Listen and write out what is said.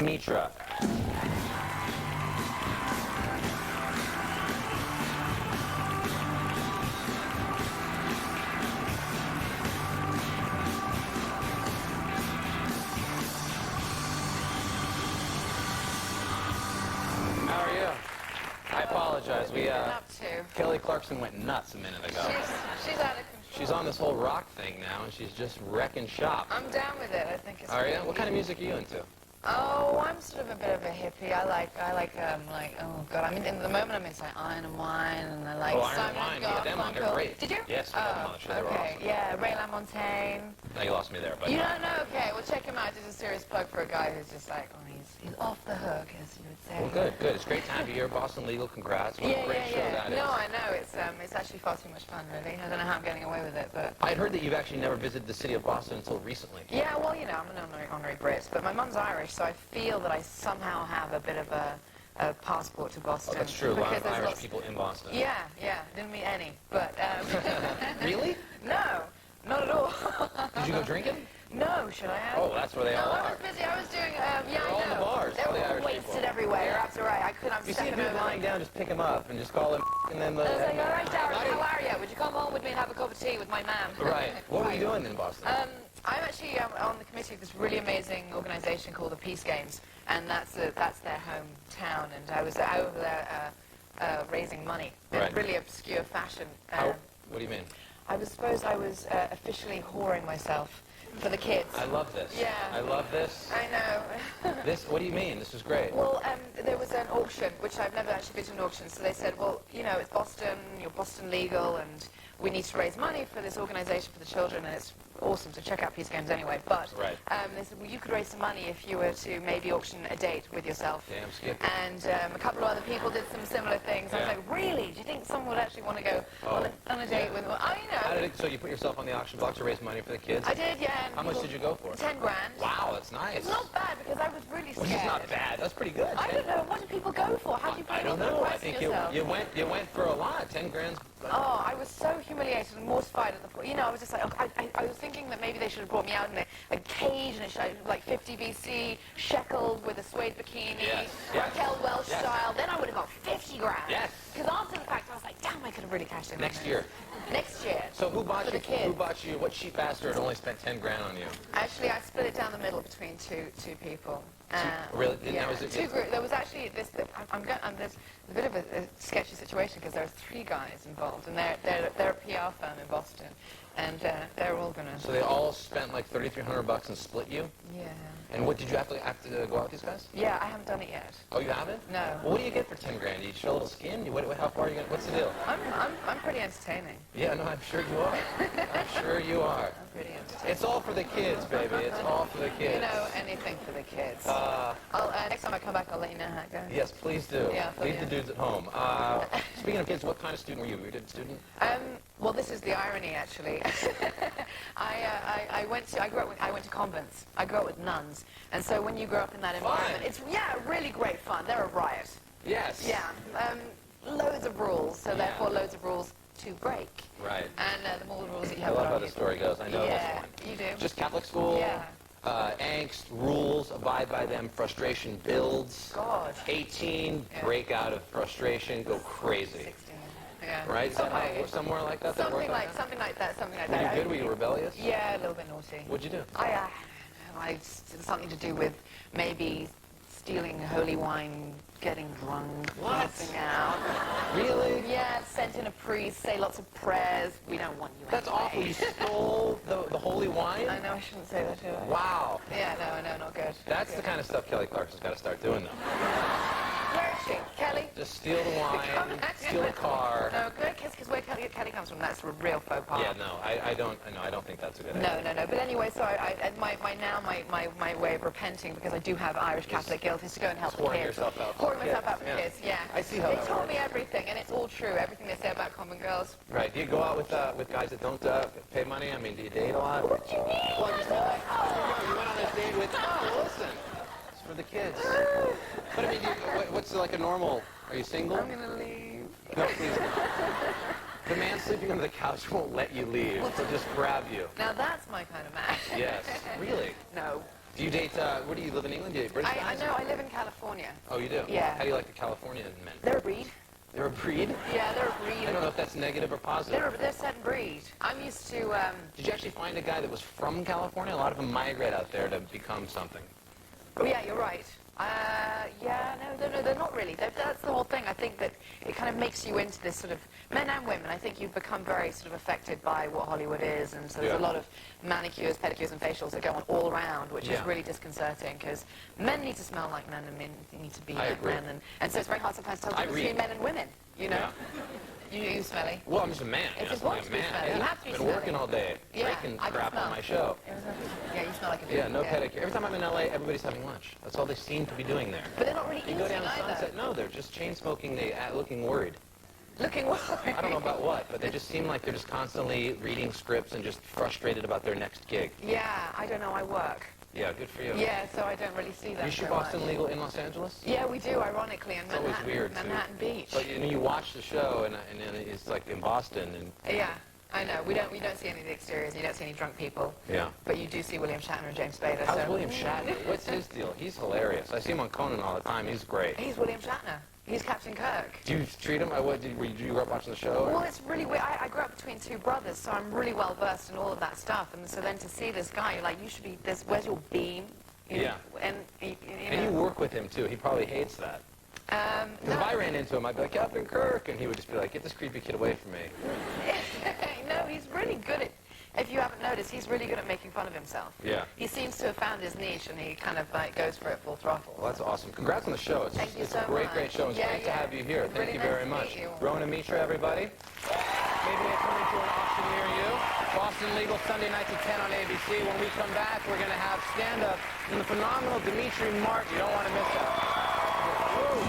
Mitra. How are you? I apologize. Kelly Clarkson went nuts a minute ago. She's out of control. She's on this whole rock thing now, and she's just wrecking shop. I'm down with it. I think it's. Are you? What kind of music are you into? Oh, I'm sort of a bit of a hippie. I like, oh god, I mean, in the moment I'm into like Iron and Wine, and I like Iron and Wine, yeah, them on, they're great. Did you? Yes, we had them on the show, they were okay, awesome. yeah, Ray LaMontagne. Now you lost me there, but... You don't know? Okay, well check him out. This is a serious plug for a guy who's just like, oh, he's off the hook, as you would say. Well, good, good. It's a great time of year. Boston Legal, congrats. What a great show that is. No, I know. It's actually far too much fun, really. I don't know how I'm getting away with it, but... I'd heard that you've actually never visited the city of Boston until recently. Yeah, well, you know, I'm an honorary Brit, but my mum's Irish, so I feel that I somehow have a bit of a passport to Boston. Oh, that's true. A lot of Irish people in Boston. Yeah, didn't meet any, but... Really? No, not at all. Did you go drinking? No, should I have? Oh, that's where they all I are. was busy. I was doing, They're all in the bars. They all the were Irish wasted people. everywhere. You're absolutely right. I couldn't. If you see a dude lying down, just pick him up and just call him and then... I was like, all right, Darren, how are you? Would you come home with me and have a cup of tea with my ma'am? Right. What were you doing in Boston? I'm actually on the committee of this really amazing organization called the Peace Games, and that's their hometown, and I was out over there raising money in a really obscure fashion. What do you mean? I was officially whoring myself for the kids. I love this. Yeah. I love this. I know. This, what do you mean? This is great. Well, there was an auction, which I've never actually been to an auction, so they said, well, you know, it's Boston, you're Boston legal, and we need to raise money for this organization for the children, and it's awesome, so check out Peace Games anyway. But they said, well, you could raise some money if you were to maybe auction a date with yourself. Damn skip. And a couple of other people did some similar things. Yeah. I was like, really? Do you think someone would actually want to go on a date with? Oh, you know. So you put yourself on the auction block to raise money for the kids? I did, yeah. How much did you go for? 10 grand. Wow, that's nice. It's not bad because I was really scared. Which is not bad. That's pretty good. I don't know. What do people go for? How do you I don't know. I think you went for a lot. 10 grand's... Oh, I was so humiliated and mortified at the point. You know, I was just like, I was thinking that maybe they should have brought me out in a cage and it should like 50 BC, sheckled with a suede bikini, Raquel Welch style. Then I would have got 50 grand. Yes. Because after the fact, I was like, damn, I could have really cashed in. Next year. Next year. So who bought for you? The kids. Who bought you? What cheap bastard only spent 10 grand on you? Actually, I split it down the middle between two people. Really? Yeah. Two groups. There was actually this. There's a bit of a sketchy situation because there are 3 guys involved, and they're a PR firm in Boston, and they're all gonna. So they all spent like $3,300 and split you? Yeah. And what did you have to go out with these guys? Yeah, I haven't done it yet. Oh, you haven't? No. Well, what do you get for 10 grand? Do you show a little skin? How far are you going? What's the deal? I'm pretty entertaining. Yeah, no, I'm sure you are. I'm sure you are. I'm pretty entertaining. It's all for the kids, baby. It's all for the kids. You know, anything for the kids. Next time I come back, I'll let you know how it goes. Yes, please do. Yeah, leave the dudes at home. Speaking of kids, what kind of student were you? Were you a good student? Well, this is the irony, actually. I went to convents. I grew up with nuns, and so when you grow up in that environment, it's really great fun. They're a riot. Yes. Yeah. Loads of rules, so therefore loads of rules to break. Right. And the more rules that you I have. love how the story goes. I know this one. You do. Just Catholic school. Yeah. Angst, rules, abide by them, frustration builds. God. 18, break out of frustration, go crazy. 16. Yeah. Right? Is that somewhere like that? Something like that. Were you good? Were you rebellious? Yeah, a little bit naughty. What'd you do? I did something to do with maybe stealing holy wine, getting drunk, passing out. Really? Yeah, sent in a priest, say lots of prayers. We don't want you. That's anyway. awful. You stole the holy wine? I know I shouldn't say that, should I? Wow. Yeah, no, not good. That's the kind of stuff Kelly Clarkson's got to start doing, though. Where is she? Kelly? Just steal the wine, steal a car. No, good, because where Kelly comes from, that's a real faux pas. Yeah, no, I don't think that's a good No. idea. But anyway, so my way of repenting, because I do have Irish Catholic guilt, is to go and help the kids. Whoring yourself out. Pouring myself out for kids, yeah. I see how they that told works. me everything, and it's all true. Everything they say about common girls. Right. Do you go out with guys that don't pay money? I mean, do you date a lot? What do you mean? Well, just you went on this date with. Oh, listen. It's for the kids. But I mean, what's like a normal? Are you single? I'm gonna leave. No, please. The man sleeping on the couch won't let you leave. He'll just grab you. Now that's my kind of man. Yes. Really? No. Do you date, where do you live in England? Do you date British I guys? know, I live in California. Oh, you do? Yeah. How do you like the Californian men? They're a breed. They're a breed? Yeah, they're a breed. I don't know if that's negative or positive. They're a certain breed. I'm used to, Did you actually find a guy that was from California? A lot of them migrate out there to become something. oh yeah, you're right. Yeah, no, they're not really. That's the whole thing. I think that it kind of makes you into this sort of, men and women, I think you've become very sort of affected by what Hollywood is, and so there's a lot of manicures, pedicures, and facials that go on all around, which is really disconcerting, because men need to smell like men, and men need to be like men, and so it's very hard sometimes to tell the difference between men and women, you know? You smelly? Well, I'm just a man. It's Just important to be smelly. You have to be Been smelly. working all day, breaking I can crap smell. on my show. Yeah, you smell like a dude. Yeah, no pedicure. Every time I'm in LA, everybody's having lunch. That's all they seem to be doing there. But they're not really You eating go down either. Sunset, no, they're just chain smoking, looking worried. Looking worried. I don't know about what, but they just seem like they're just constantly reading scripts and just frustrated about their next gig. Yeah, I don't know, I work. Yeah, good for you. Yeah, so I don't really see that You shoot so Boston much. Legal in Los Angeles? Yeah, we do, ironically, in It's always weird, too. Manhattan Beach. But you watch the show, and it's like in Boston, and Yeah, I know. We don't see any of the exteriors. You don't see any drunk people. yeah. But you do see William Shatner and James Spader. How's so. William Shatner? What's his deal? He's hilarious. I see him on Conan all the time. He's great. He's William Shatner. He's Captain Kirk. Do you treat him? Did you grow up watching the show? Well, it's really weird. I grew up between two brothers, so I'm really well versed in all of that stuff. And so then to see this guy, you're like, you should be this. Where's your beam? You know, And And you work with him too. He probably hates that. Because if I ran into him, I'd be like, Captain Kirk, and he would just be like, get this creepy kid away from me. No, he's really good at. If you haven't noticed, he's really good at making fun of himself. Yeah. He seems to have found his niche, and he kind of like goes for it full throttle. Well, that's awesome. Congrats on the show. Thank you it's so a great, much. great show. It's great to have you here. Thank Really you nice very to much. meet you. Rhona, Mitra, everybody. Maybe they come into an auction near you. Boston Legal, Sunday nights at 10 on ABC. When we come back, we're going to have stand-up from the phenomenal Dimitri Martin. You don't want to miss that. Woo.